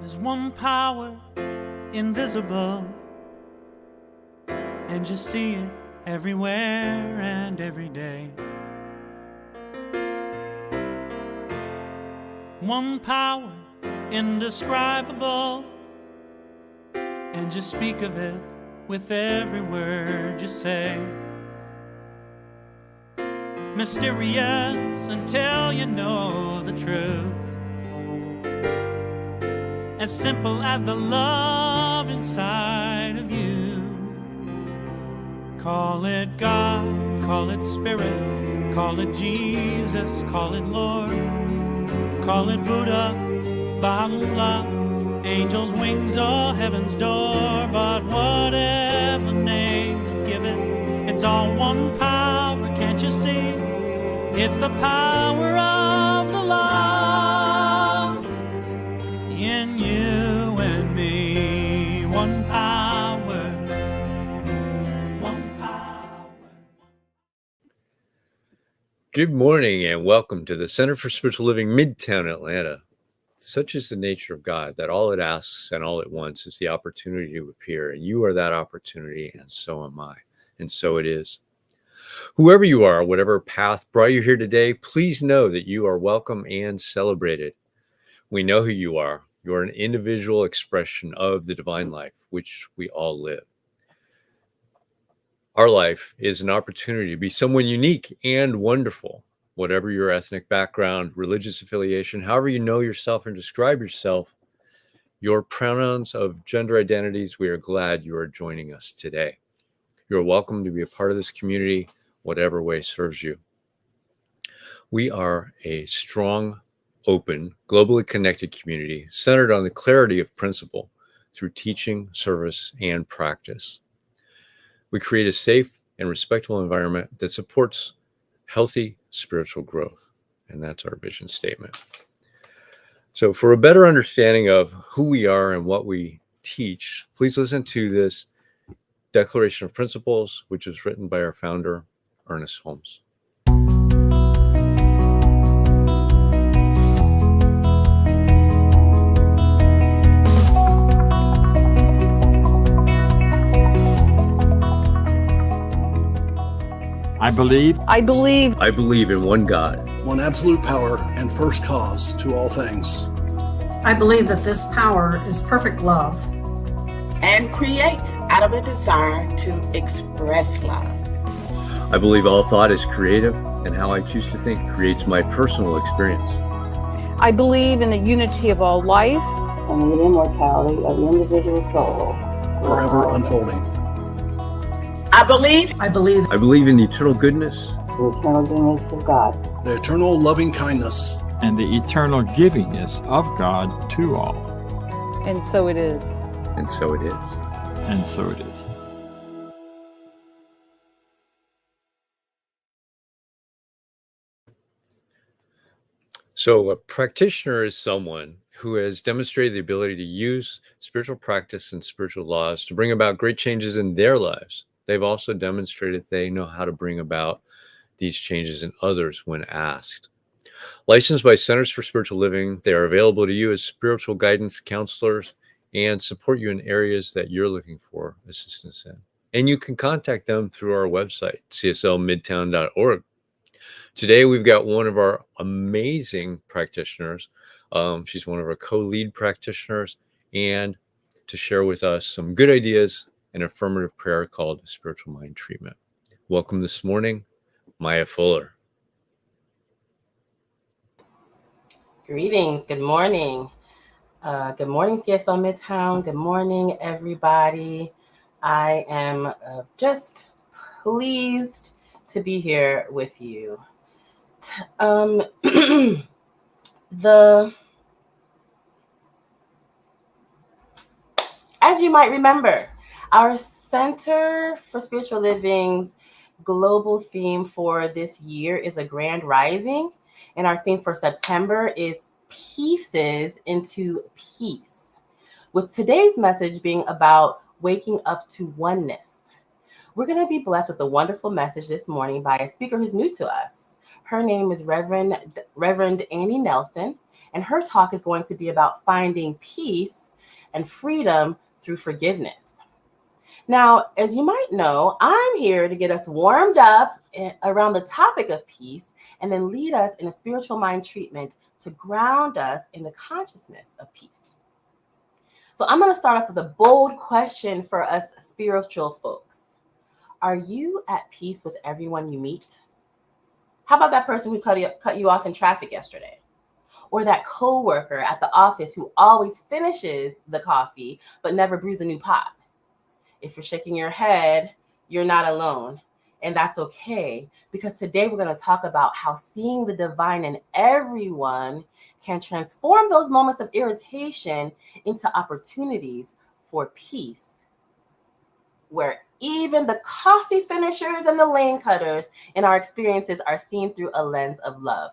There's one power, invisible, and you see it everywhere and every day. One power, indescribable, and you speak of it with every word you say. Mysterious until you know the truth. As simple as the love inside of you. Call it God, call it Spirit, call it Jesus, call it Lord, call it Buddha, Baha'u'llah, angels' wings or heaven's door. But whatever name you give it, it's all one power, can't you see? It's the power of the love in you and me. One power, one power. Good morning and welcome to the Center for Spiritual Living, Midtown, Atlanta. Such is the nature of God that all it asks and all it wants is the opportunity to appear. And you are that opportunity, and so am I. And so it is. Whoever you are, whatever path brought you here today, please know that you are welcome and celebrated. We know who you are. You are an individual expression of the divine life, which we all live. Our life is an opportunity to be someone unique and wonderful. Whatever your ethnic background, religious affiliation, however you know yourself and describe yourself, your pronouns of gender identities, we are glad you are joining us today. You're welcome to be a part of this community, whatever way serves you. We are a strong, open, globally connected community centered on the clarity of principle through teaching, service, and practice. We create a safe and respectful environment that supports healthy spiritual growth, and that's our vision statement. So for a better understanding of who we are and what we teach, please listen to this Declaration of Principles, which was written by our founder, Ernest Holmes. I believe in one God, one absolute power and first cause to all things. I believe that this power is perfect love and creates out of a desire to express love. I believe all thought is creative, and how I choose to think creates my personal experience. I believe in the unity of all life and the immortality of the individual soul, forever unfolding. I believe in the eternal goodness, the eternal goodness of God, the eternal loving kindness, and the eternal givingness of God to all. And so it is. And so it is. And so it is. So a practitioner is someone who has demonstrated the ability to use spiritual practice and spiritual laws to bring about great changes in their lives. They've also demonstrated they know how to bring about these changes in others when asked. Licensed by Centers for Spiritual Living, they are available to you as spiritual guidance counselors and support you in areas that you're looking for assistance in. And you can contact them through our website, cslmidtown.org. Today, we've got one of our amazing practitioners. She's one of our co-lead practitioners, and to share with us some good ideas and affirmative prayer called Spiritual Mind Treatment. Welcome this morning, Mya Fuller. Greetings. Good morning. Good morning, CSL Midtown. Good morning, everybody. I am just pleased to be here with you. As you might remember, our Center for Spiritual Living's global theme for this year is a grand rising, and our theme for September is pieces into peace, with today's message being about waking up to oneness. We're going to be blessed with a wonderful message this morning by a speaker who's new to us. Her name is Reverend Annie Nelson, And her talk is going to be about finding peace and freedom through forgiveness. Now, as you might know, I'm here to get us warmed up around the topic of peace and then lead us in a spiritual mind treatment to ground us in the consciousness of peace. So I'm going to start off with a bold question for us spiritual folks. Are you at peace with everyone you meet? How about that person who cut you off in traffic yesterday? Or that coworker at the office who always finishes the coffee but never brews a new pot? If you're shaking your head, you're not alone. And that's okay, because today we're going to talk about how seeing the divine in everyone can transform those moments of irritation into opportunities for peace, where even the coffee finishers and the lane cutters in our experiences are seen through a lens of love.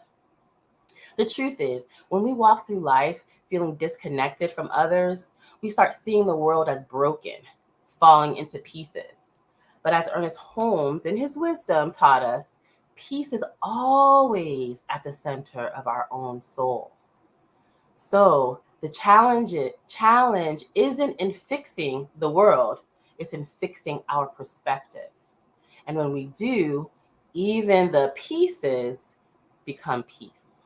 The truth is, when we walk through life feeling disconnected from others, we start seeing the world as broken, falling into pieces. But as Ernest Holmes, in his wisdom, taught us, peace is always at the center of our own soul. So the challenge isn't in fixing the world, it's in fixing our perspective. And when we do, even the pieces become peace.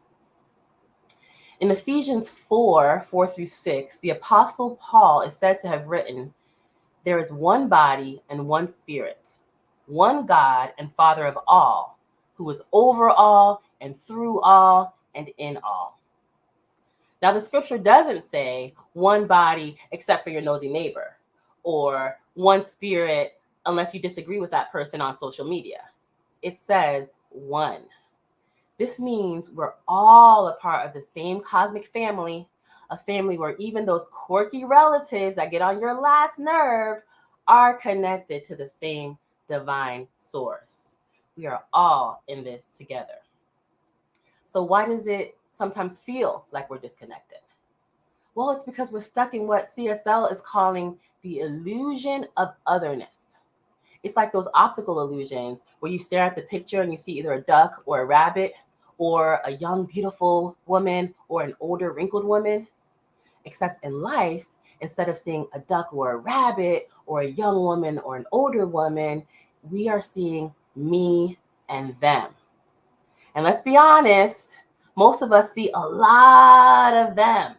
In Ephesians 4:4-6, the Apostle Paul is said to have written, "There is one body and one spirit, one God and Father of all, who is over all and through all and in all." Now, the scripture doesn't say one body except for your nosy neighbor, or one spirit unless you disagree with that person on social media. It says one. This means we're all a part of the same cosmic family, a family where even those quirky relatives that get on your last nerve are connected to the same divine source. We are all in this together. So why does it sometimes feel like we're disconnected? Well, it's because we're stuck in what CSL is calling the illusion of otherness. It's like those optical illusions where you stare at the picture and you see either a duck or a rabbit or a young, beautiful woman or an older, wrinkled woman. Except in life, instead of seeing a duck or a rabbit or a young woman or an older woman, we are seeing me and them. And let's be honest, most of us see a lot of them.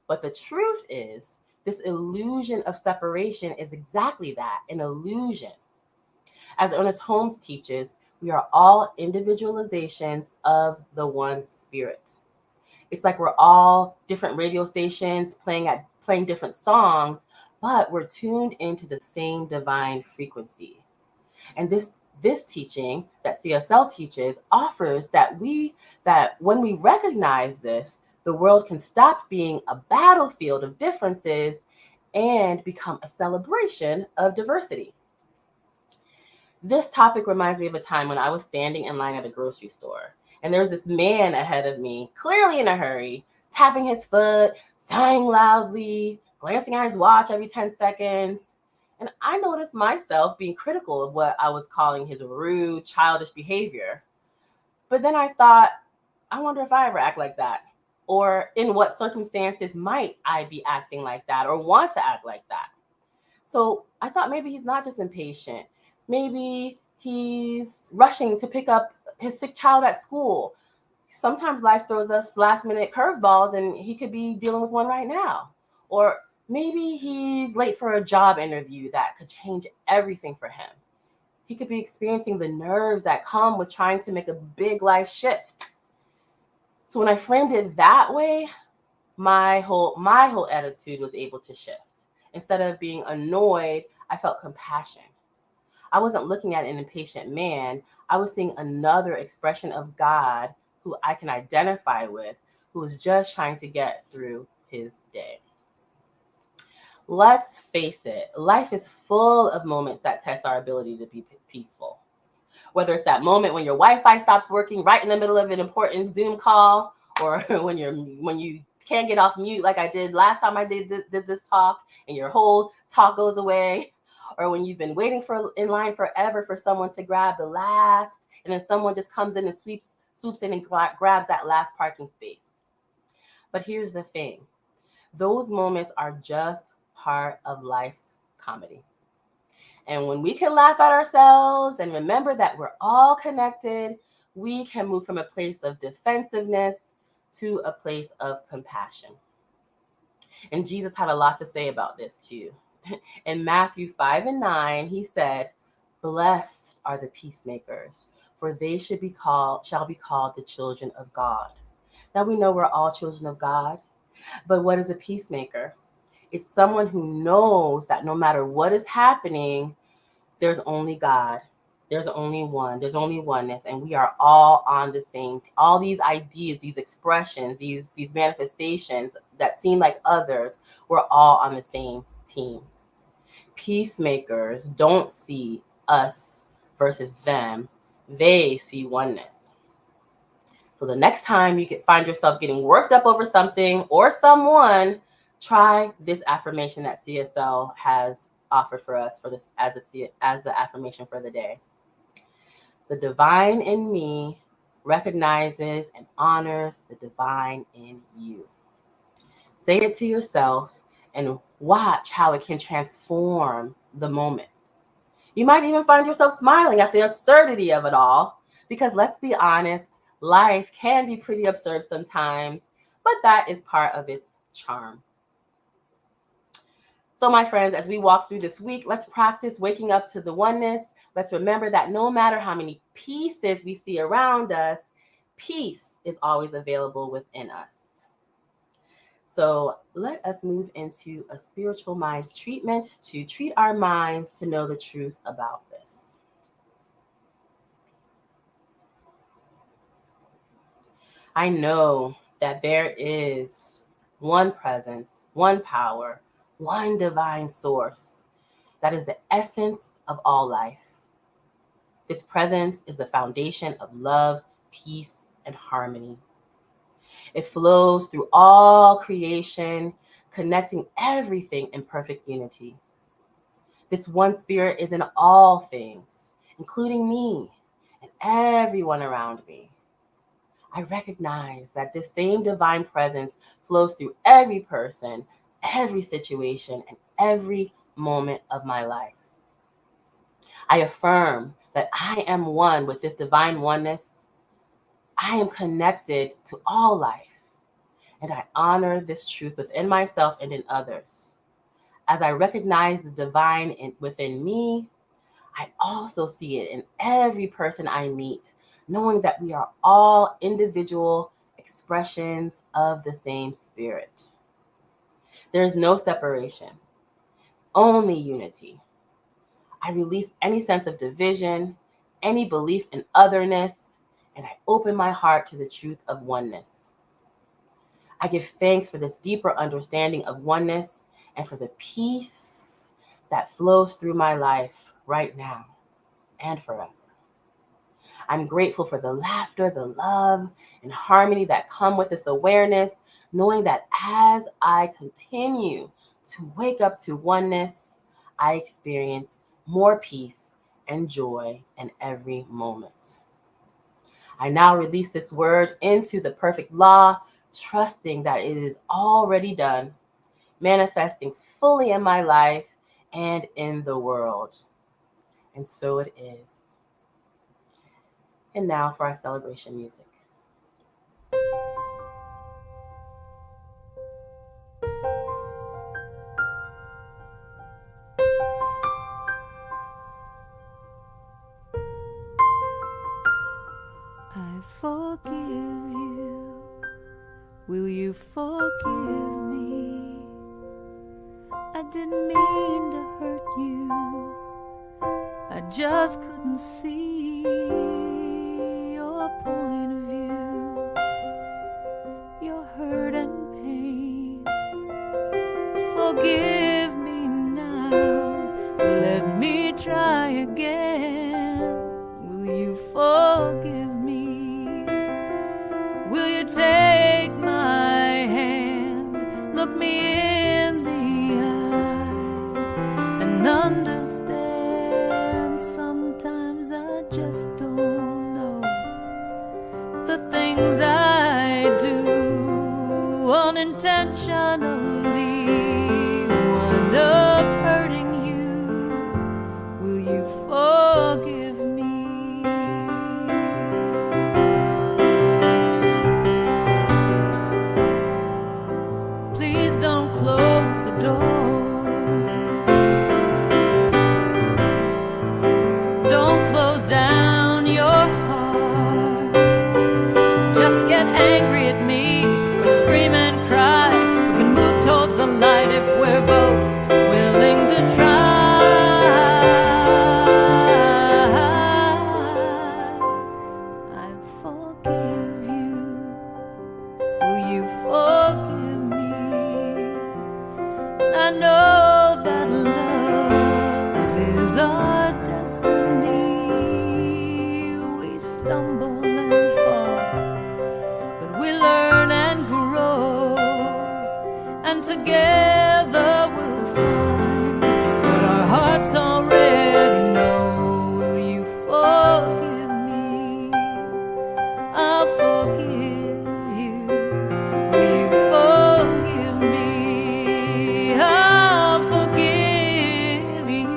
But the truth is, this illusion of separation is exactly that, an illusion. As Ernest Holmes teaches, we are all individualizations of the one spirit. It's like we're all different radio stations playing different songs, but we're tuned into the same divine frequency. And this teaching that CSL teaches offers that when we recognize this, the world can stop being a battlefield of differences and become a celebration of diversity. This topic reminds me of a time when I was standing in line at a grocery store, and there was this man ahead of me, clearly in a hurry, tapping his foot, sighing loudly, glancing at his watch every 10 seconds. And I noticed myself being critical of what I was calling his rude, childish behavior. But then I thought, I wonder if I ever act like that, or in what circumstances might I be acting like that or want to act like that. So I thought maybe he's not just impatient. Maybe he's rushing to pick up his sick child at school. Sometimes life throws us last-minute curveballs, and he could be dealing with one right now. Or maybe he's late for a job interview that could change everything for him. He could be experiencing the nerves that come with trying to make a big life shift. So when I framed it that way, my whole attitude was able to shift. Instead of being annoyed, I felt compassion. I wasn't looking at an impatient man. I was seeing another expression of God who I can identify with, who was just trying to get through his day. Let's face it, life is full of moments that test our ability to be peaceful. Whether it's that moment when your Wi-Fi stops working right in the middle of an important Zoom call, or when you can't get off mute like I did last time I did this talk, and your whole talk goes away, or when you've been waiting in line forever for someone to grab the last, and then someone just comes in and swoops in and grabs that last parking space. But here's the thing. Those moments are just part of life's comedy. And when we can laugh at ourselves and remember that we're all connected, we can move from a place of defensiveness to a place of compassion. And Jesus had a lot to say about this too. In Matthew 5:9, he said, "Blessed are the peacemakers, for they shall be called the children of God." Now we know we're all children of God, but what is a peacemaker? It's someone who knows that no matter what is happening, there's only God. There's only one. There's only oneness, and we are all on the same. All these ideas, these expressions, these manifestations that seem like others, we're all on the same team. Peacemakers don't see us versus them. They see oneness. So the next time you find yourself getting worked up over something or someone, try this affirmation that CSL has offered for us for this as the affirmation for the day. The divine in me recognizes and honors the divine in you. Say it to yourself and watch how it can transform the moment. You might even find yourself smiling at the absurdity of it all, because let's be honest, life can be pretty absurd sometimes, but that is part of its charm. So my friends, as we walk through this week, let's practice waking up to the oneness. Let's remember that no matter how many pieces we see around us, peace is always available within us. So let us move into a spiritual mind treatment to treat our minds to know the truth about this. I know that there is one presence, one power, one divine source that is the essence of all life. This presence is the foundation of love, peace, and harmony. It flows through all creation, connecting everything in perfect unity. This one spirit is in all things, including me and everyone around me. I recognize that this same divine presence flows through every person, every situation, and every moment of my life. I affirm that I am one with this divine oneness. I am connected to all life, and I honor this truth within myself and in others. As I recognize the divine within me, I also see it in every person I meet, knowing that we are all individual expressions of the same spirit. There is no separation, only unity. I release any sense of division, any belief in otherness, and I open my heart to the truth of oneness. I give thanks for this deeper understanding of oneness and for the peace that flows through my life right now and forever. I'm grateful for the laughter, the love, and harmony that come with this awareness, knowing that as I continue to wake up to oneness, I experience more peace and joy in every moment. I now release this word into the perfect law, trusting that it is already done, manifesting fully in my life and in the world. And so it is. And now for our celebration music. I forgive you. Will you forgive me? I didn't mean to hurt you. I just couldn't see your point of view, your hurt and pain. Forgive me now. Let me try again. Will you forgive me? Will you take my hand, look me in the eye, and understand? Sometimes I just don't know the things I do. only wind up hurting you, will you forgive me? Please don't close the door. Don't close down your heart. Just get angry at me or scream and cry. We can move towards the light if we're both willing to try. I forgive you. Will you forgive me? I know that love is our destiny. We stumble and fall, but we learn and grow, and together we'll find what our hearts already know. Will you forgive me? I'll forgive you. Will you forgive me? I'll forgive you.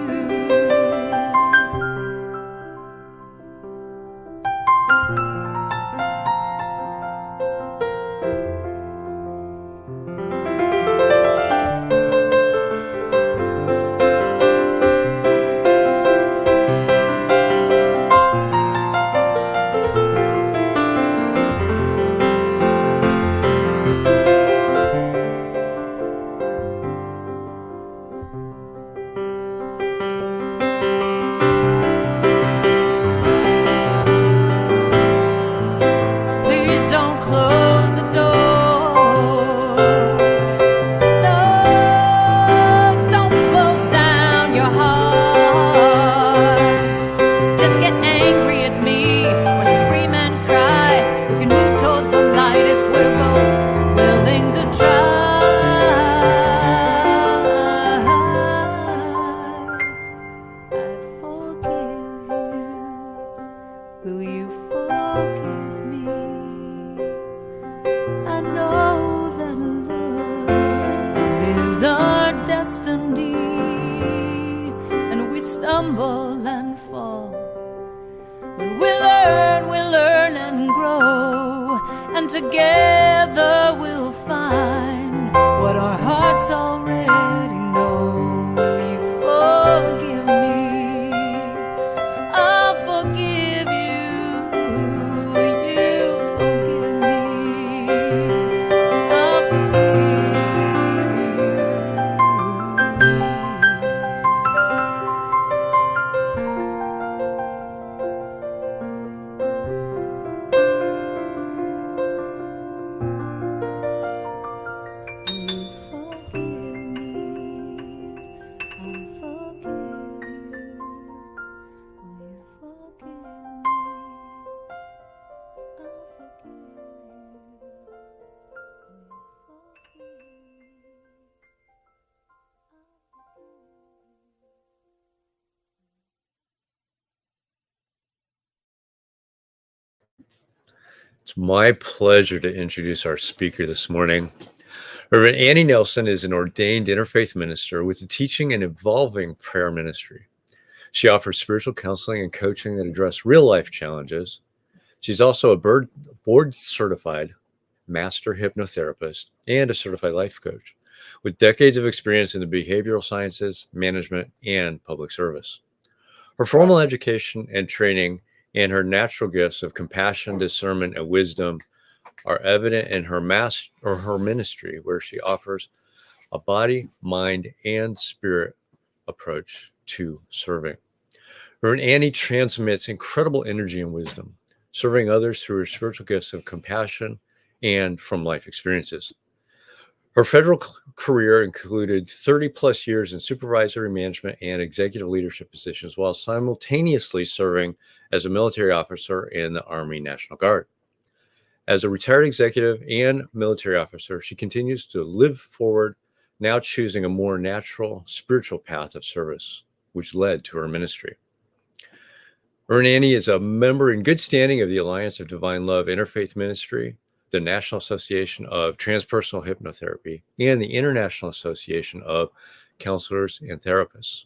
Please don't close the door. No, don't close down your heart. Just get angry at me or scream and cry. We can move towards the light if we're both willing to try. I forgive you. Will you forgive me? I know that love is our destiny, and we stumble and fall, but we learn and grow, and together we'll find what our hearts already know. Will you forgive me? I'll forgive you. Will you forgive me? I'll forgive you. Will you forgive me? I'll forgive you. Will you forgive me? I'll forgive you. Will you forgive me? It's my pleasure to introduce our speaker this morning. Reverend Annie Nelson is an ordained interfaith minister with a teaching and evolving prayer ministry. She offers spiritual counseling and coaching that address real-life challenges. She's also a board-certified master hypnotherapist and a certified life coach with decades of experience in the behavioral sciences, management, and public service. Her formal education and training and her natural gifts of compassion, discernment, and wisdom are evident in her ministry, where she offers a body, mind, and spirit approach to serving. Reverend Annie transmits incredible energy and wisdom, serving others through her spiritual gifts of compassion and from life experiences. Her federal career included 30 plus years in supervisory management and executive leadership positions, while simultaneously serving as a military officer in the Army National Guard. As a retired executive and military officer, she continues to live forward, now choosing a more natural spiritual path of service, which led to her ministry. Reverend Annie is a member in good standing of the Alliance of Divine Love Interfaith Ministry, the National Association of Transpersonal Hypnotherapy and the International Association of Counselors and Therapists.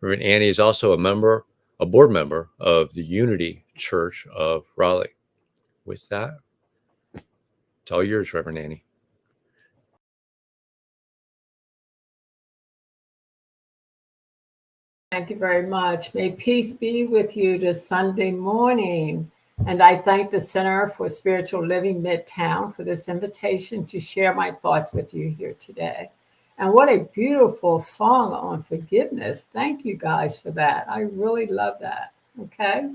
Reverend Annie is also a board member of the Unity Church of Raleigh. With that, it's all yours, Reverend Annie. Thank you very much. May peace be with you this Sunday morning. And I thank the Center for Spiritual Living Midtown for this invitation to share my thoughts with you here today. And what a beautiful song on forgiveness. Thank you guys for that. I really love that. Okay.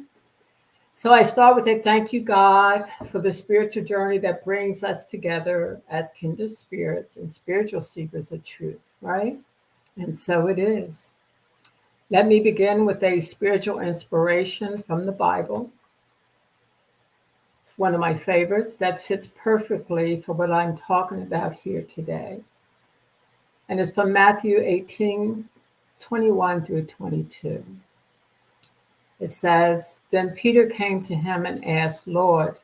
So I start with a thank you, God, for the spiritual journey that brings us together as kindred spirits and spiritual seekers of truth, right? And so it is. Let me begin with a spiritual inspiration from the Bible. It's one of my favorites that fits perfectly for what I'm talking about here today. And it's from Matthew 18:21 through 22. It says, "Then Peter came to him and asked, 'Lord,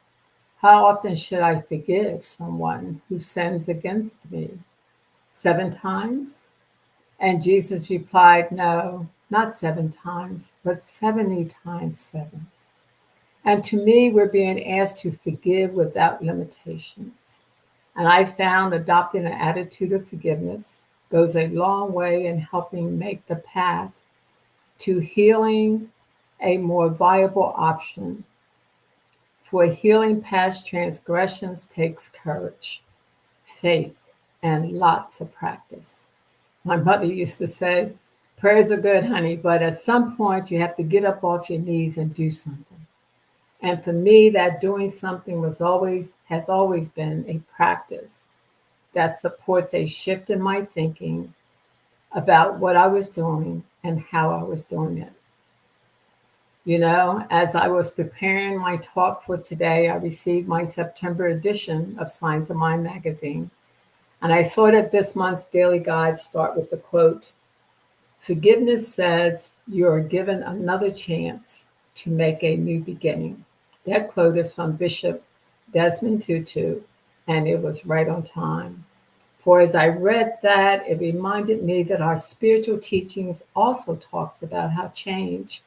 how often should I forgive someone who sins against me? 7 times?' And Jesus replied, 'No, not 7 times, but 70 times 7. And to me, we're being asked to forgive without limitations. And I found adopting an attitude of forgiveness goes a long way in helping make the path to healing a more viable option. For healing past transgressions takes courage, faith, and lots of practice. My mother used to say, prayers are good, honey, but at some point you have to get up off your knees and do something. And for me, that doing something has always been a practice that supports a shift in my thinking about what I was doing and how I was doing it. You know, as I was preparing my talk for today, I received my September edition of Signs of Mind magazine. And I saw that this month's daily guides start with the quote, "Forgiveness says you are given another chance to make a new beginning." That quote is from Bishop Desmond Tutu, and it was right on time. For as I read that, it reminded me that our spiritual teachings also talks about how change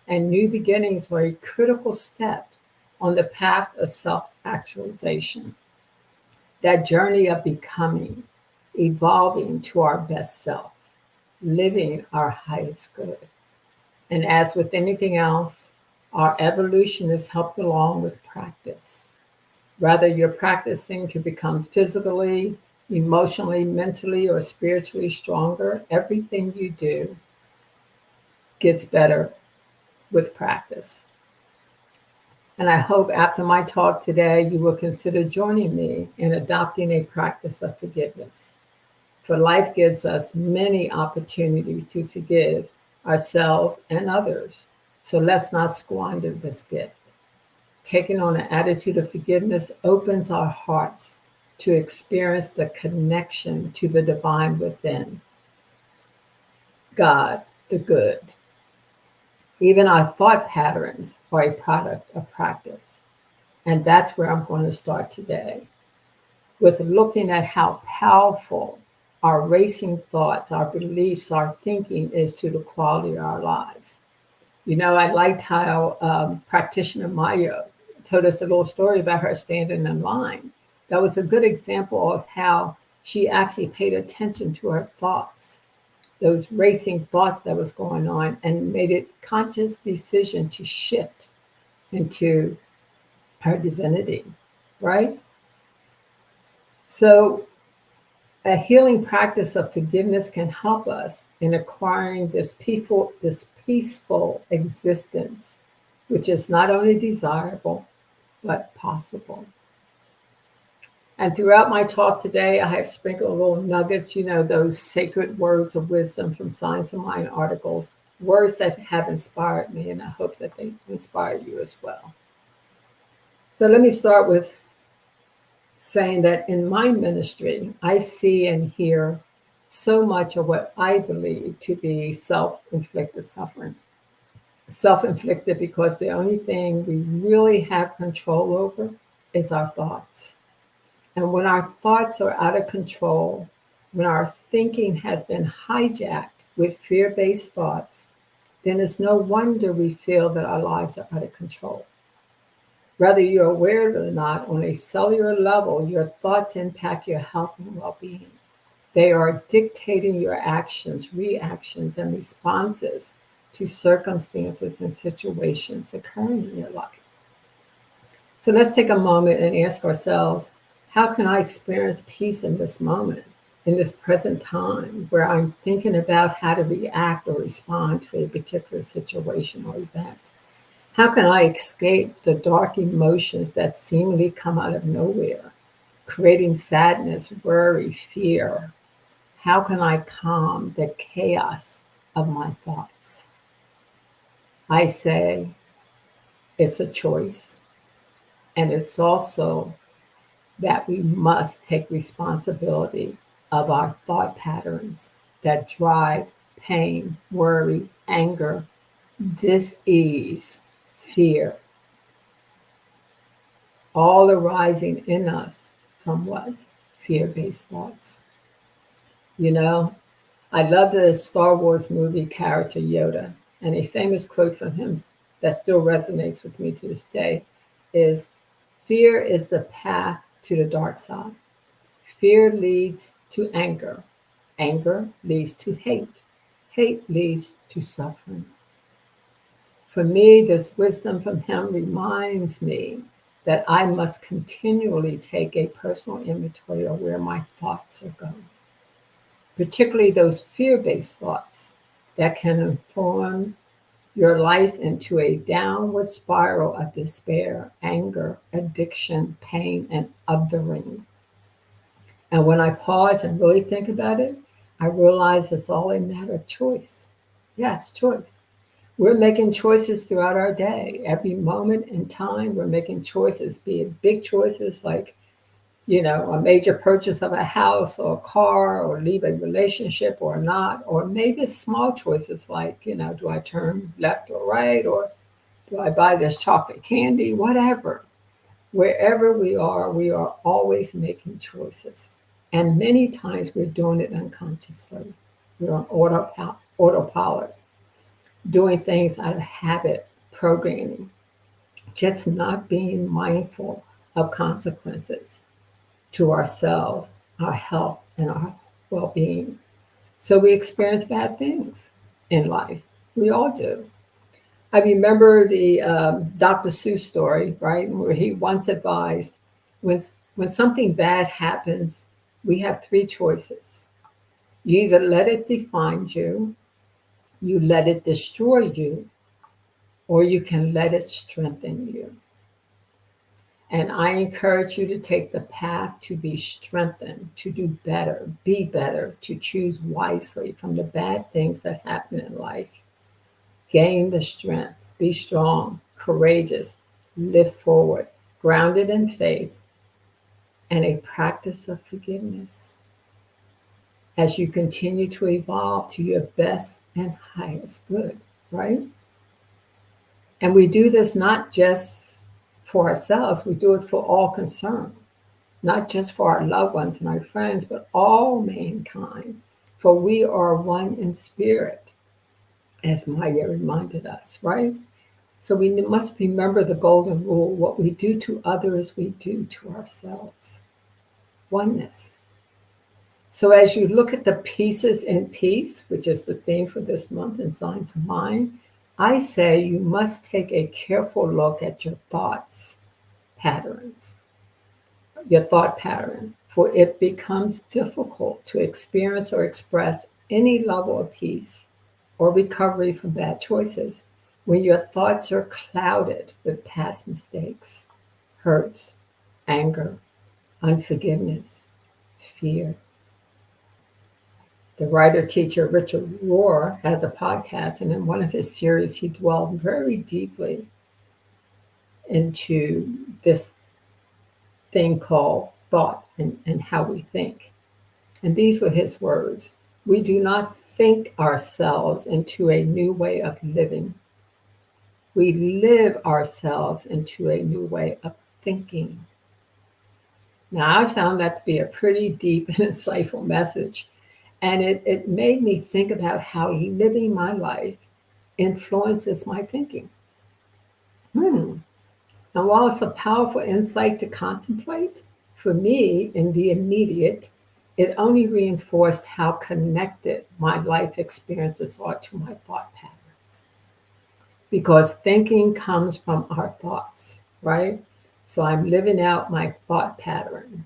and new beginnings are a critical step on the path of self-actualization. That journey of becoming, evolving to our best self, living our highest good. And as with anything else, our evolution is helped along with practice. Whether you're practicing to become physically, emotionally, mentally, or spiritually stronger, everything you do gets better with practice. And I hope after my talk today, you will consider joining me in adopting a practice of forgiveness. For life gives us many opportunities to forgive ourselves and others. So let's not squander this gift. Taking on an attitude of forgiveness opens our hearts to experience the connection to the divine within. God, the good. Even our thought patterns are a product of practice. And that's where I'm going to start today, with looking at how powerful our racing thoughts, our beliefs, our thinking is to the quality of our lives. You know, I liked how Practitioner Mya told us a little story about her standing in line. That was a good example of how she actually paid attention to her thoughts, those racing thoughts that was going on, and made a conscious decision to shift into her divinity, right? So a healing practice of forgiveness can help us in acquiring this peaceful existence, which is not only desirable, but possible. And throughout my talk today, I have sprinkled little nuggets, you know, those sacred words of wisdom from Signs of Mind articles, words that have inspired me, and I hope that they inspire you as well. So let me start with saying that in my ministry, I see and hear so much of what I believe to be self-inflicted suffering. Self-inflicted because the only thing we really have control over is our thoughts. And when our thoughts are out of control, when our thinking has been hijacked with fear-based thoughts, then it's no wonder we feel that our lives are out of control. Whether you're aware of it or not, on a cellular level, your thoughts impact your health and well-being. They are dictating your actions, reactions, and responses to circumstances and situations occurring in your life. So let's take a moment and ask ourselves, how can I experience peace in this moment, in this present time, where I'm thinking about how to react or respond to a particular situation or event? How can I escape the dark emotions that seemingly come out of nowhere, creating sadness, worry, fear? How can I calm the chaos of my thoughts? I say it's a choice, and it's also that we must take responsibility of our thought patterns that drive pain, worry, anger, dis-ease, fear, all arising in us from what? Fear-based thoughts. You know, I love the Star Wars movie character Yoda, and a famous quote from him that still resonates with me to this day is, "Fear is the path to the dark side. Fear leads to anger. Anger leads to hate. Hate leads to suffering." For me, this wisdom from him reminds me that I must continually take a personal inventory of where my thoughts are going, particularly those fear-based thoughts that can inform your life into a downward spiral of despair, anger, addiction, pain, and othering. And when I pause and really think about it, I realize it's all a matter of choice. Yes, choice. We're making choices throughout our day. Every moment in time, we're making choices, be it big choices like, a major purchase of a house or a car, or leave a relationship or not, or maybe small choices like, do I turn left or right, or do I buy this chocolate candy, whatever. Wherever we are always making choices. And many times we're doing it unconsciously. We're on autopilot, doing things out of habit, programming, just not being mindful of consequences to ourselves, our health, and our well-being. So we experience bad things in life. We all do. I remember the Dr. Seuss story, right, where he once advised, when something bad happens, we have three choices. You either let it define you, you let it destroy you, or you can let it strengthen you. And I encourage you to take the path to be strengthened, to do better, be better, to choose wisely from the bad things that happen in life. Gain the strength, be strong, courageous, live forward, grounded in faith, and a practice of forgiveness as you continue to evolve to your best and highest good, right? And we do this not just for ourselves, we do it for all concerned, not just for our loved ones and our friends, but all mankind, for we are one in spirit, as Mya reminded us, right? So we must remember the golden rule: what we do to others, we do to ourselves. Oneness. So as you look at the pieces in peace, which is the theme for this month in Science of Mind, I say you must take a careful look at your thoughts patterns, your thought pattern, for it becomes difficult to experience or express any level of peace or recovery from bad choices when your thoughts are clouded with past mistakes, hurts, anger, unforgiveness, fear. The writer-teacher Richard Rohr has a podcast, and in one of his series, he dwelled very deeply into this thing called thought and how we think. And these were his words: "We do not think ourselves into a new way of living. We live ourselves into a new way of thinking. Now, I found that to be a pretty deep and insightful message. And it made me think about how living my life influences my thinking. And while it's a powerful insight to contemplate, for me in the immediate, it only reinforced how connected my life experiences are to my thought patterns. Because thinking comes from our thoughts, right? So I'm living out my thought pattern.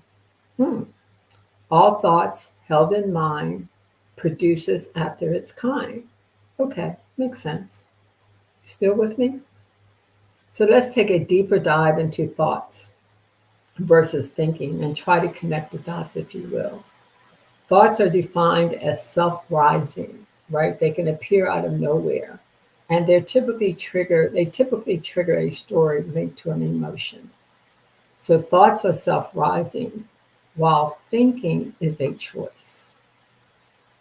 All thoughts held in mind produces after its kind. Okay, makes sense. Still with me? So let's take a deeper dive into thoughts versus thinking and try to connect the dots, if you will. Thoughts are defined as self-rising, right? They can appear out of nowhere, and they typically trigger a story linked to an emotion. So thoughts are self-rising, while thinking is a choice.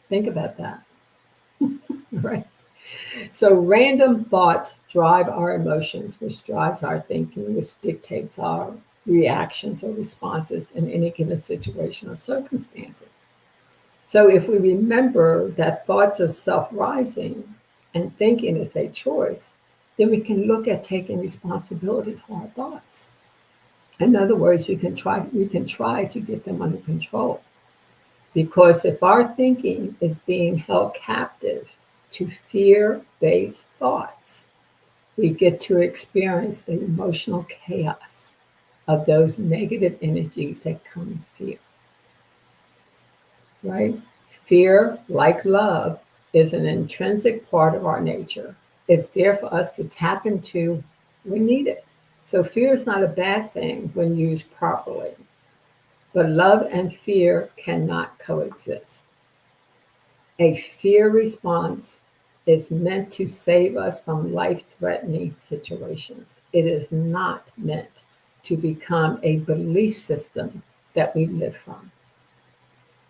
Think about that, right? So random thoughts drive our emotions, which drives our thinking, which dictates our reactions or responses in any given situation or circumstances. So if we remember that thoughts are self-rising and thinking is a choice, then we can look at taking responsibility for our thoughts. In other words, we can try to get them under control. Because if our thinking is being held captive to fear-based thoughts, we get to experience the emotional chaos of those negative energies that come with fear. Right? Fear, like love, is an intrinsic part of our nature. It's there for us to tap into when needed. So fear is not a bad thing when used properly. But love and fear cannot coexist. A fear response is meant to save us from life-threatening situations. It is not meant to become a belief system that we live from.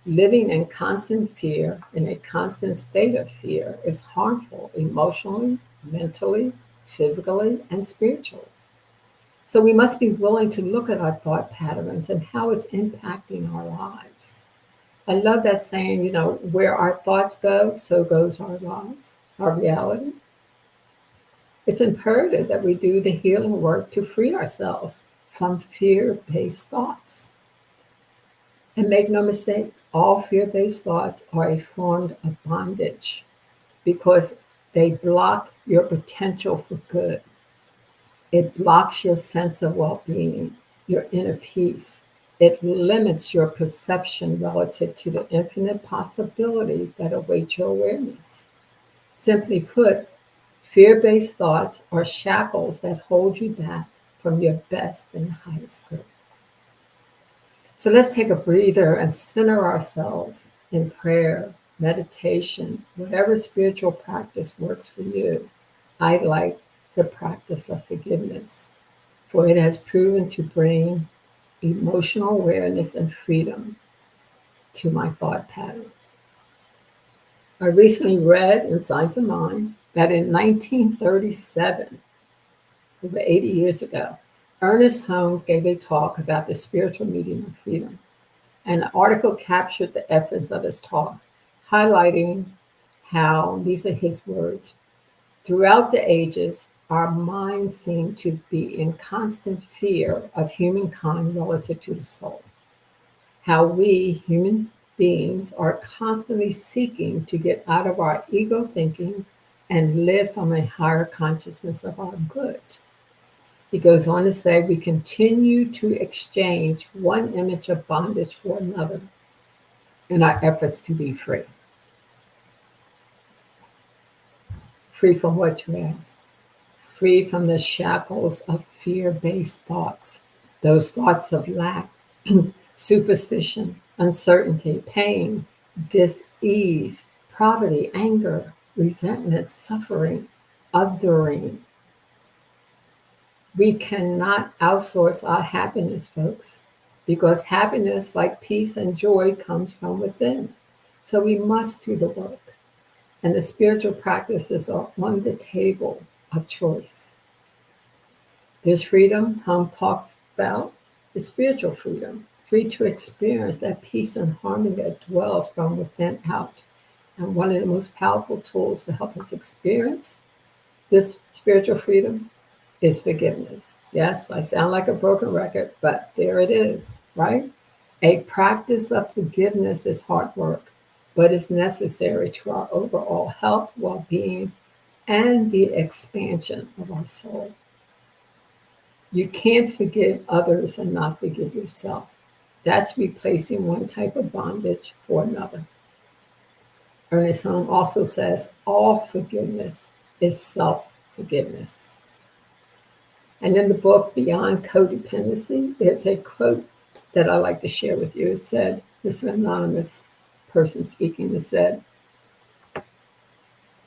Living in constant fear, in a constant state of fear, is harmful emotionally, mentally, physically, and spiritually. So we must be willing to look at our thought patterns and how it's impacting our lives. I love that saying, where our thoughts go, so goes our lives, our reality. It's imperative that we do the healing work to free ourselves from fear-based thoughts. And make no mistake, all fear-based thoughts are a form of bondage because they block your potential for good. It blocks your sense of well-being, your inner peace. It limits your perception relative to the infinite possibilities that await your awareness. Simply put, fear-based thoughts are shackles that hold you back from your best and highest good. So let's take a breather and center ourselves in prayer, meditation, whatever spiritual practice works for you. I like the practice of forgiveness, for it has proven to bring emotional awareness and freedom to my thought patterns. I recently read in Science of Mind that in 1937, over 80 years ago, Ernest Holmes gave a talk about the spiritual meaning of freedom. And the article captured the essence of his talk, highlighting how, these are his words, throughout the ages, our minds seem to be in constant fear of humankind relative to the soul. How we, human beings, are constantly seeking to get out of our ego thinking and live from a higher consciousness of our good. He goes on to say, we continue to exchange one image of bondage for another in our efforts to be free. Free from what, you ask? Free from the shackles of fear-based thoughts, those thoughts of lack, superstition, uncertainty, pain, dis-ease, poverty, anger, resentment, suffering, othering. We cannot outsource our happiness, folks, because happiness, like peace and joy, comes from within. So we must do the work. And the spiritual practices are on the table of choice. This freedom Hum talks about is spiritual freedom, free to experience that peace and harmony that dwells from within out. And one of the most powerful tools to help us experience this spiritual freedom is forgiveness. Yes, I sound like a broken record, but there it is, right? A practice of forgiveness is hard work, but it's necessary to our overall health, well-being, and the expansion of our soul. You can't forgive others and not forgive yourself. That's replacing one type of bondage for another. Ernest Holmes also says all forgiveness is self-forgiveness. And in the book, Beyond Codependency, there's a quote that I like to share with you. It said, this is an anonymous person speaking, it said,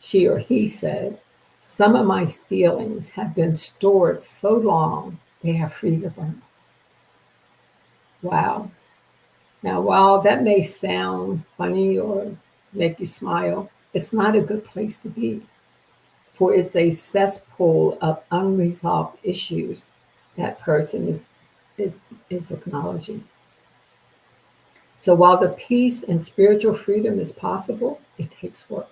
she or he said, some of my feelings have been stored so long, they have freezer burn. Wow. Now, while that may sound funny or make you smile, it's not a good place to be, for it's a cesspool of unresolved issues that person is acknowledging. So while the peace and spiritual freedom is possible, it takes work.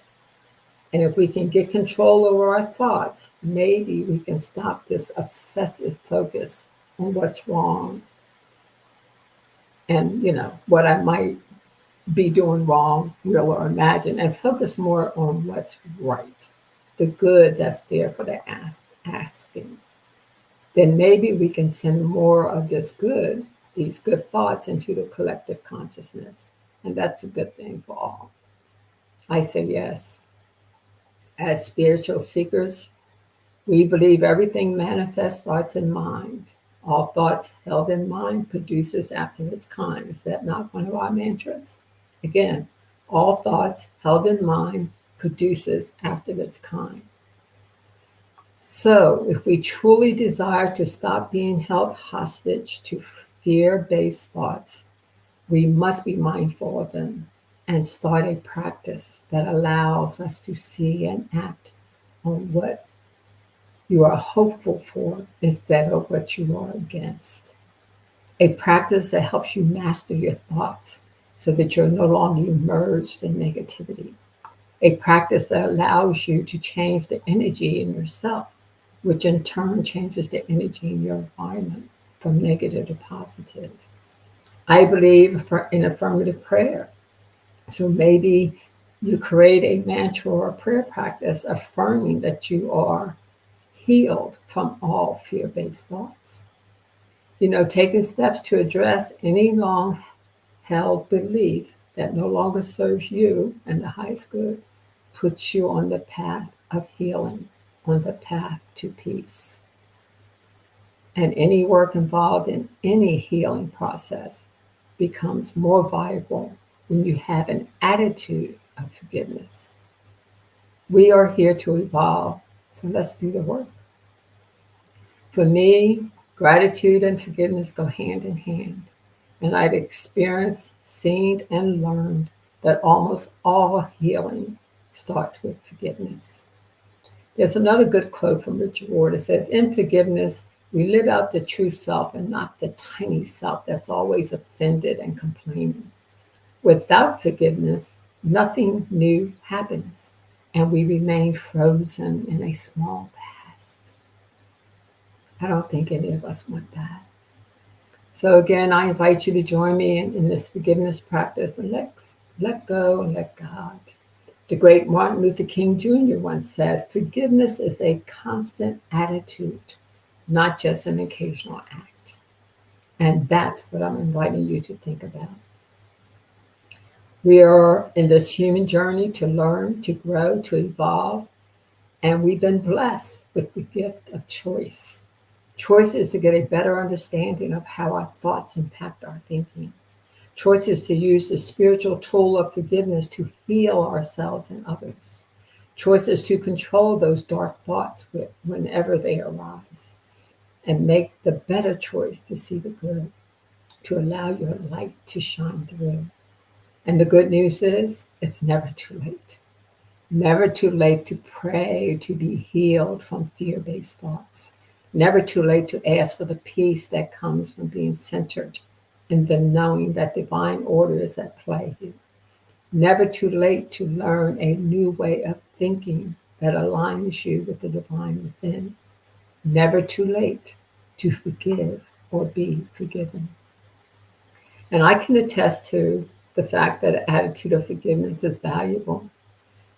And if we can get control over our thoughts, maybe we can stop this obsessive focus on what's wrong and, what I might be doing wrong, real or imagined, and focus more on what's right, the good that's there for the asking. Then maybe we can send more of these good thoughts into the collective consciousness. And that's a good thing for all. I say yes. As spiritual seekers, we believe everything manifests thoughts in mind. All thoughts held in mind produces after its kind. Is that not one of our mantras? Again, all thoughts held in mind produces after its kind. So if we truly desire to stop being held hostage to fear-based thoughts, we must be mindful of them and start a practice that allows us to see and act on what you are hopeful for instead of what you are against. A practice that helps you master your thoughts so that you're no longer immersed in negativity. A practice that allows you to change the energy in yourself, which in turn changes the energy in your environment from negative to positive. I believe in affirmative prayer. So maybe you create a mantra or a prayer practice affirming that you are healed from all fear-based thoughts. Taking steps to address any long-held belief that no longer serves you and the highest good puts you on the path of healing, on the path to peace. And any work involved in any healing process becomes more viable when you have an attitude of forgiveness. We are here to evolve, so let's do the work. For me, gratitude and forgiveness go hand in hand, and I've experienced, seen, and learned that almost all healing starts with forgiveness. There's another good quote from Richard Ward. It says, in forgiveness, we live out the true self and not the tiny self that's always offended and complaining. Without forgiveness, nothing new happens, and we remain frozen in a small past. I don't think any of us want that. So again, I invite you to join me in this forgiveness practice and let go and let God. The great Martin Luther King Jr. once said, forgiveness is a constant attitude, not just an occasional act. And that's what I'm inviting you to think about. We are in this human journey to learn, to grow, to evolve, and we've been blessed with the gift of choice. Choice is to get a better understanding of how our thoughts impact our thinking. Choice is to use the spiritual tool of forgiveness to heal ourselves and others. Choice is to control those dark thoughts whenever they arise and make the better choice to see the good, to allow your light to shine through. And the good news is, it's never too late. Never too late to pray, to be healed from fear-based thoughts. Never too late to ask for the peace that comes from being centered and the knowing that divine order is at play here. Never too late to learn a new way of thinking that aligns you with the divine within. Never too late to forgive or be forgiven. And I can attest to the fact that an attitude of forgiveness is valuable,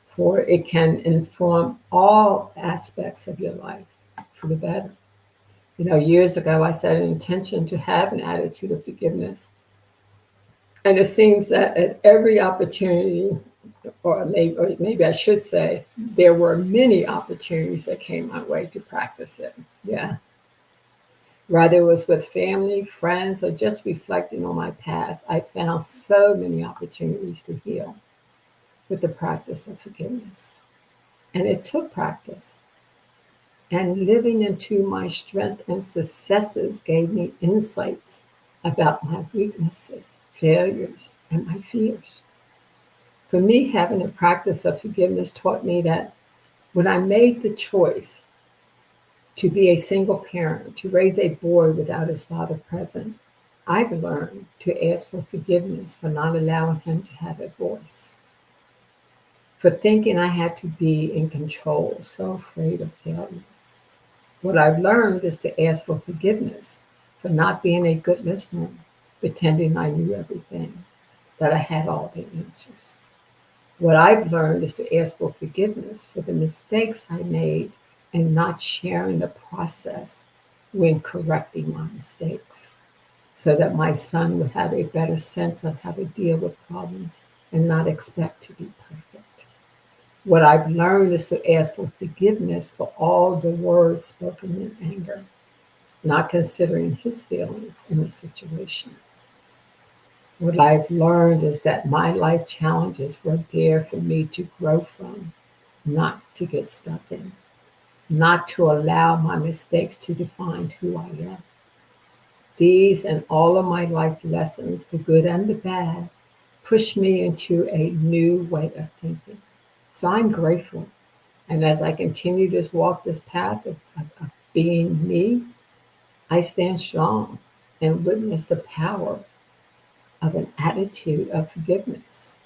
for it can inform all aspects of your life for the better. You know, years ago, I set an intention to have an attitude of forgiveness. And it seems that at every opportunity, or maybe I should say, there were many opportunities that came my way to practice it. Yeah. Whether it was with family, friends, or just reflecting on my past, I found so many opportunities to heal with the practice of forgiveness. And it took practice. And living into my strength and successes gave me insights about my weaknesses, failures, and my fears. For me, having a practice of forgiveness taught me that when I made the choice to be a single parent, to raise a boy without his father present, I've learned to ask for forgiveness for not allowing him to have a voice, for thinking I had to be in control, so afraid of failure. What I've learned is to ask for forgiveness for not being a good listener, pretending I knew everything, that I had all the answers. What I've learned is to ask for forgiveness for the mistakes I made and not sharing the process when correcting my mistakes, so that my son would have a better sense of how to deal with problems and not expect to be perfect. What I've learned is to ask for forgiveness for all the words spoken in anger, not considering his feelings in the situation. What I've learned is that my life challenges were there for me to grow from, not to get stuck in, not to allow my mistakes to define who I am. These and all of my life lessons, the good and the bad, push me into a new way of thinking. So I'm grateful. And as I continue to walk this path of being me, I stand strong and witness the power of an attitude of forgiveness.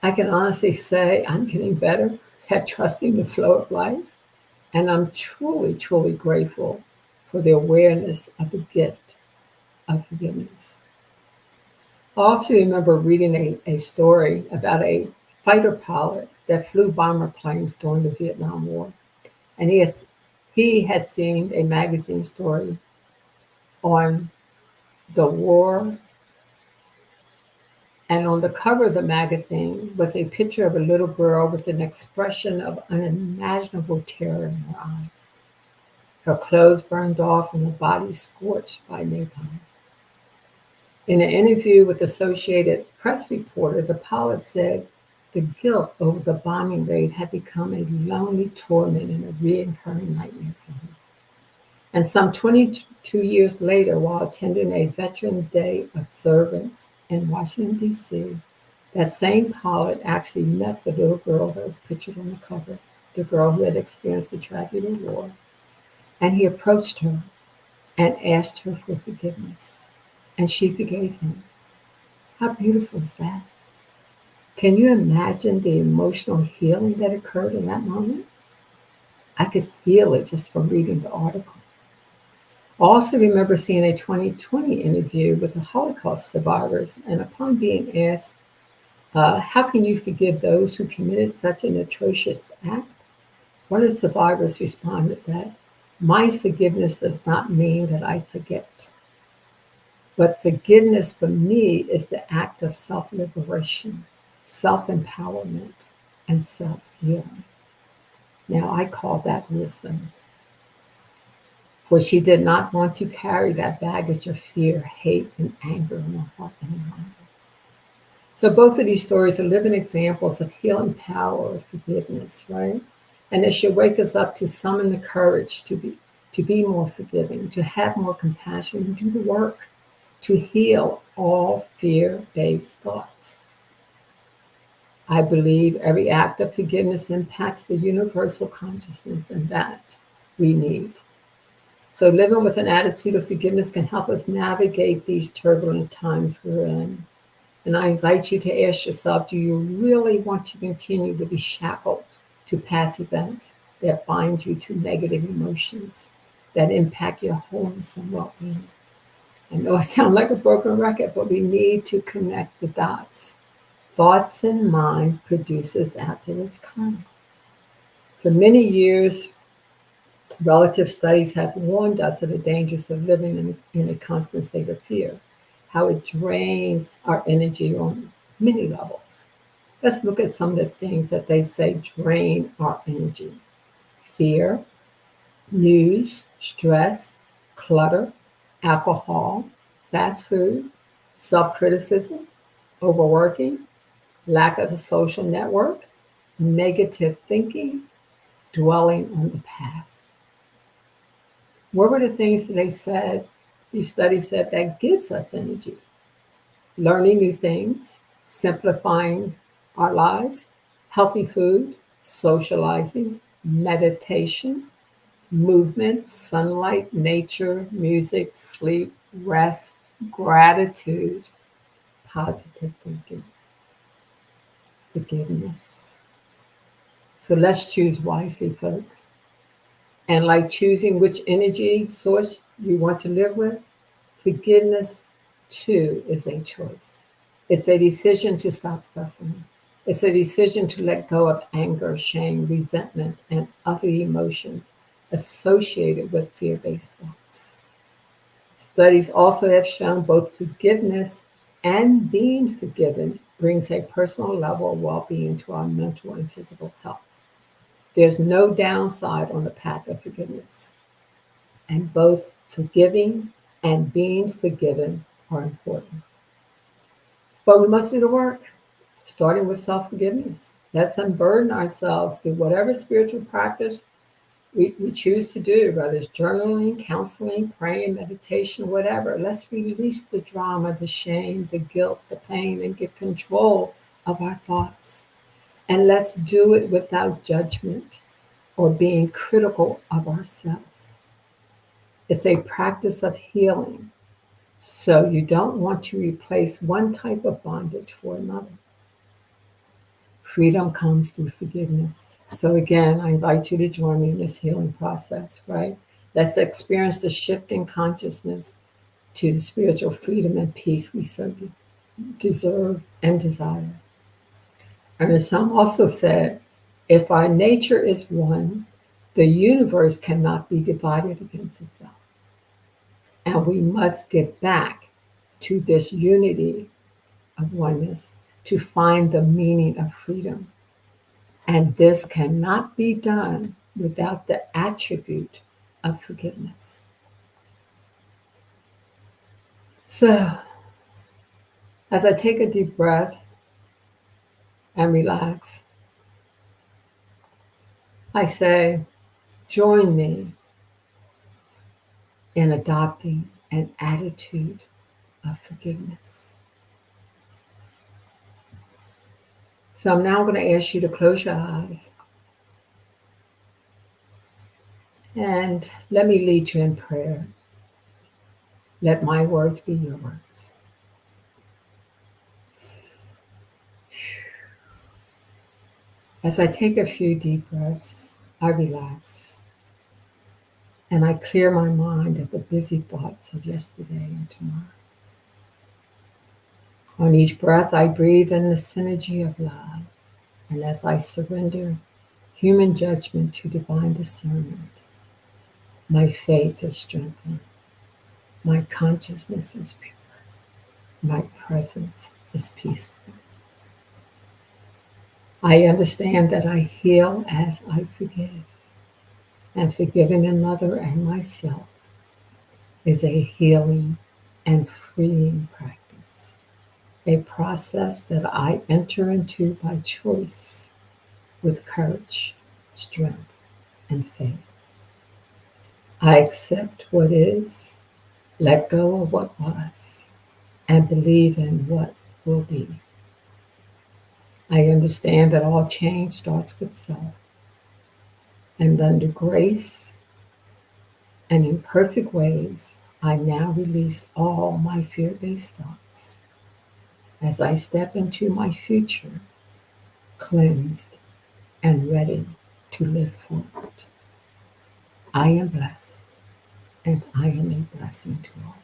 I can honestly say I'm getting better at trusting the flow of life. And I'm truly, truly grateful for the awareness of the gift of forgiveness. I also remember reading a story about a fighter pilot that flew bomber planes during the Vietnam War. And he had seen a magazine story on the war. And on the cover of the magazine was a picture of a little girl with an expression of unimaginable terror in her eyes. Her clothes burned off and her body scorched by napalm. In an interview with Associated Press reporter, the pilot said the guilt over the bombing raid had become a lonely torment and a recurring nightmare for him. And some 22 years later, while attending a Veterans Day observance in Washington, D.C., that same pilot actually met the little girl that was pictured on the cover, the girl who had experienced the tragedy of war. And he approached her and asked her for forgiveness. And she forgave him. How beautiful is that? Can you imagine the emotional healing that occurred in that moment? I could feel it just from reading the article. I also remember seeing a 2020 interview with the Holocaust survivors, and upon being asked, how can you forgive those who committed such an atrocious act? One of the survivors responded that my forgiveness does not mean that I forget. But forgiveness for me is the act of self-liberation, self-empowerment, and self-healing. Now, I call that wisdom. For she did not want to carry that baggage of fear, hate, and anger in her heart any longer. So both of these stories are living examples of healing power of forgiveness, right? And it should wake us up to summon the courage to be more forgiving, to have more compassion, and do the work to heal all fear-based thoughts. I believe every act of forgiveness impacts the universal consciousness, and that we need. So living with an attitude of forgiveness can help us navigate these turbulent times we're in. And I invite you to ask yourself, do you really want to continue to be shackled to past events that bind you to negative emotions that impact your wholeness and well-being? I know I sound like a broken record, but we need to connect the dots. Thoughts in mind produces after its kind. For many years, relative studies have warned us of the dangers of living in a constant state of fear, how it drains our energy on many levels. Let's look at some of the things that they say drain our energy: fear, news, stress, clutter, alcohol, fast food, self-criticism, overworking, lack of a social network, negative thinking, dwelling on the past. What were the things that they said, these studies said, that gives us energy? Learning new things, simplifying our lives, healthy food, socializing, meditation, movement, sunlight, nature, music, sleep, rest, gratitude, positive thinking, forgiveness. So let's choose wisely, folks. And like choosing which energy source you want to live with, forgiveness too is a choice. It's a decision to stop suffering. It's a decision to let go of anger, shame, resentment, and other emotions associated with fear-based thoughts. Studies also have shown both forgiveness and being forgiven brings a personal level of well-being to our mental and physical health. There's no downside on the path of forgiveness. And both forgiving and being forgiven are important. But we must do the work, starting with self-forgiveness. Let's unburden ourselves through whatever spiritual practice we choose to do, whether it's journaling, counseling, praying, meditation, whatever. Let's release the drama, the shame, the guilt, the pain, and get control of our thoughts. And let's do it without judgment or being critical of ourselves. It's a practice of healing. So you don't want to replace one type of bondage for another. Freedom comes through forgiveness. So again, I invite you to join me in this healing process, right? Let's experience the shift in consciousness to the spiritual freedom and peace we so deserve and desire. And the psalm also said, if our nature is one, the universe cannot be divided against itself. And we must get back to this unity of oneness to find the meaning of freedom. And this cannot be done without the attribute of forgiveness. So, as I take a deep breath and relax, I say, join me in adopting an attitude of forgiveness. So I'm now going to ask you to close your eyes and let me lead you in prayer. Let my words be your words. As I take a few deep breaths, I relax and I clear my mind of the busy thoughts of yesterday and tomorrow. On each breath, I breathe in the synergy of love. And as I surrender human judgment to divine discernment, my faith is strengthened. My consciousness is pure. My presence is peaceful. I understand that I heal as I forgive. And forgiving another and myself is a healing and freeing practice. A process that I enter into by choice with courage, strength, and faith. I accept what is, let go of what was, and believe in what will be. I understand that all change starts with self, and under grace and in perfect ways, I now release all my fear-based thoughts as I step into my future, cleansed and ready to live forward. I am blessed, and I am a blessing to all.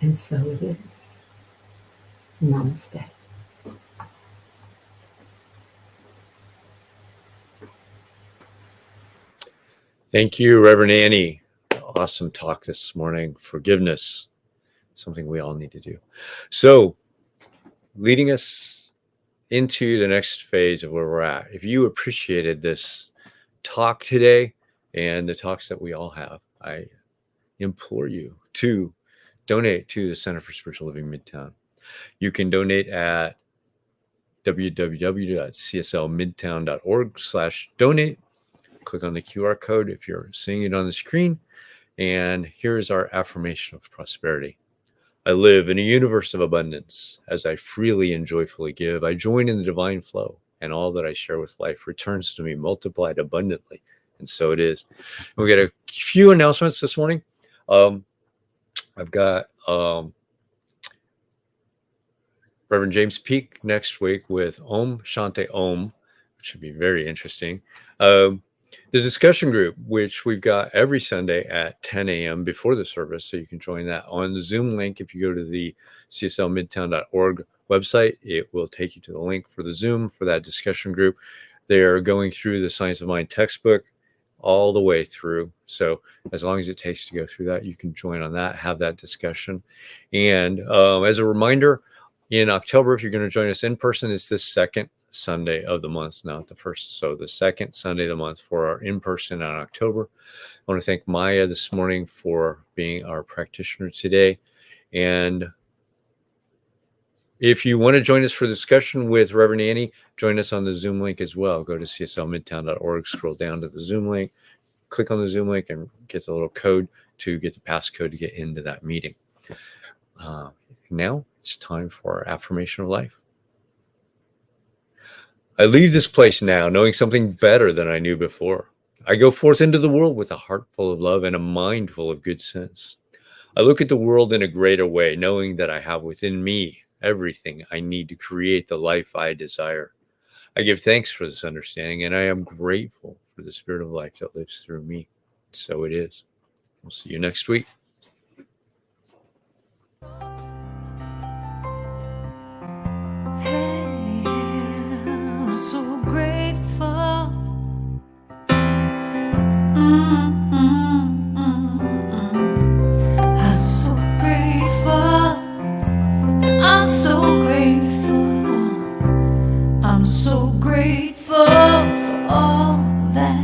And so it is. Namaste. Thank you, Reverend Annie. Awesome talk this morning. Forgiveness, something we all need to do. So, leading us into the next phase of where we're at. If you appreciated this talk today and the talks that we all have, I implore you to donate to the Center for Spiritual Living Midtown. You can donate at www.cslmidtown.org/donate. Click on the QR code if you're seeing it on the screen. And here is our affirmation of prosperity. I live in a universe of abundance. As I freely and joyfully give, I join in the divine flow, and all that I share with life returns to me multiplied abundantly. And so it is. And we got a few announcements this morning. I've got Reverend James Peake next week with Om Shanti Om, which should be very interesting. The discussion group, which we've got every Sunday at 10 a.m. before the service, so you can join that on the Zoom link. If you go to the cslmidtown.org website, it will take you to the link for the Zoom for that discussion group. They're going through the Science of Mind textbook all the way through. So as long as it takes to go through that, you can join on that, have that discussion. And as a reminder, in October, if you're going to join us in person, it's this second Sunday of the month, not the first. So the second Sunday of the month for our in-person on October. I want to thank Mya this morning for being our practitioner today. And if you want to join us for discussion with Reverend Annie, join us on the Zoom link as well. Go to cslmidtown.org, scroll down to the Zoom link, click on the Zoom link, and get the little code to get the passcode to get into that meeting. Now it's time for our affirmation of life. I leave this place now knowing something better than I knew before. I go forth into the world with a heart full of love and a mind full of good sense. I look at the world in a greater way, knowing that I have within me everything I need to create the life I desire. I give thanks for this understanding, and I am grateful for the spirit of life that lives through me. So it is. We'll see you next week. I'm so grateful. I'm so grateful. I'm so grateful. I'm so grateful for all that